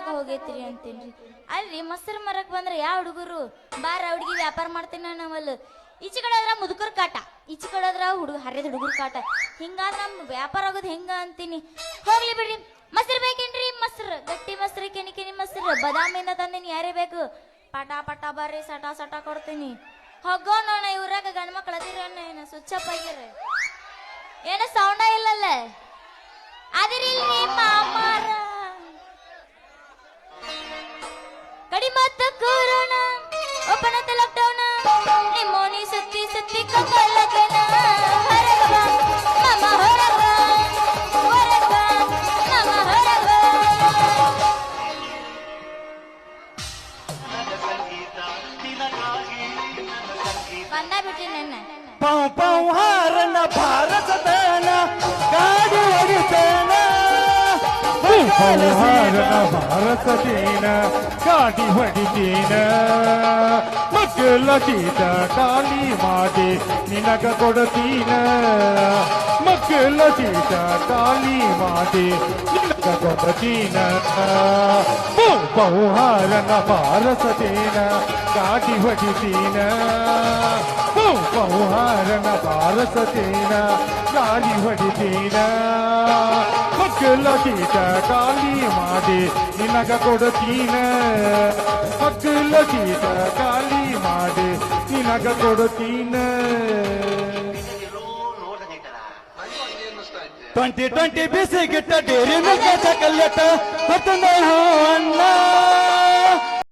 ಮ್ಯಾಗ ಹೋಗೈತ್ರಿ ಅಂತೇನ್ರಿ. ಅಲ್ರಿ ಮೊಸರು ಮರಕ್ ಬಂದ್ರ ಯಾವ ಹುಡುಗರು ಬಾರ ಹುಡುಗಿ ವ್ಯಾಪಾರ ಮಾಡ್ತೀನಿ ನಾವಲ್ಲ. ಈಚೆ ಕಡೆ ಆದ್ರ ಮುದುಕರ್ ಕಾಟ, ಈಚೆ ಕಡೆ ಆದ್ರ ಹರಿದ ಹುಡುಗರ್ ಕಾಟ. ಹಿಂಗಾದ್ರ ನಮ್ ವ್ಯಾಪಾರ ಆಗೋದು ಹೆಂಗ ಅಂತೀನಿ. ಹೋಗ್ಲಿ ಬಿಡ್ರಿ. ಮೊಸರು ಬೇಕೇನ್ರಿ? ಮೊಸರು ಗಟ್ಟಿ ಮೊಸರು, ಕೆಣಿ ಮೊಸರು ಬದಾಮಿಂದ ತಂದಿನಿ. ಯಾರೇ ಬೇಕು ಪಟ ಪಟ ಬರ್ರಿ, ಸಟ ಸಟ ಕೊಡ್ತೀನಿ. ಹೋಗೋ ನೋಣ. ಇವ್ರಾಗ ಗಂಡ್ಮಕ್ಳು ಅದಿರಣ್ಣ ಏನ ಸುಚ್ಚಪ್ಪ ಆಗ್ಯಾರ, ಏನ ಸೌಂಡ ಇಲ್ಲಲ್ಲ ಅದಿರಿಲ್ರಿ ಮಾಮಾರ. ಕಡಿಮತ್ತ ಕೊರೋನಾ ಓಪನ್ ಲಾಕ್ಡೌನ್, ನಿಮ್ಮೋನಿ ಸುತ್ತಿ ಸುತ್ತಿ ಕಕ್ಕಲಗನ. ಹೊರಗ ಬಾ ಮಾಮ, ಹೊರಗ ಹೊರಗ ಮಾಮ, ಹೊರಗ. ಬಂದ ಬಿಟ್ರಿ ನನ್ನ ಪೌ ಪೌ ಹಾರನ ಭಾರತದನ ಗಾಡಿ ಹೊಡಿತೇನ. ಹಾರನ ಭಾರತದೇನ ಗಾಡಿ ಹೊಡಿತೇನ. ಮಕ್ಕಳ ಗೀತ ಗಾಳಿ ಮಾಡಿ ನಿನಗ ಕೊಡತೀನ. ಮಕ್ಕಳ ಗೀತ ಗಾಳಿ ಮಾಡಿ ನಿನಗ ಕೊಡತೀನ. ಬಹುಹಾರನ ಭಾರತದೇನ ಗಾಡಿ ಹೊಡಿತೀನ. ಬಹುಹಾರನ ಭಾರತದೇನ ಗಾಳಿ ಹೊಡಿತೀನ. ಮಕ್ಕಳ ಗೀತ ಗಾಳಿ ಮಾಡಿ ನಿನಗ ಕೊಡತೀನ. ಮಕ್ಕಳ ಗೀತ ಗಾಳಿ ಮಾಡಿ ನಿನಗ ಕೊಡತೀನ. 2020 ಬಿಸಿ ಗಿಟ್ಟ ಡೇರಿ ಮಿಲ್ಕ್ ಚಾಕಲೇಟ್ ಹೊತ್ತಂದ ಅಣ್ಣ.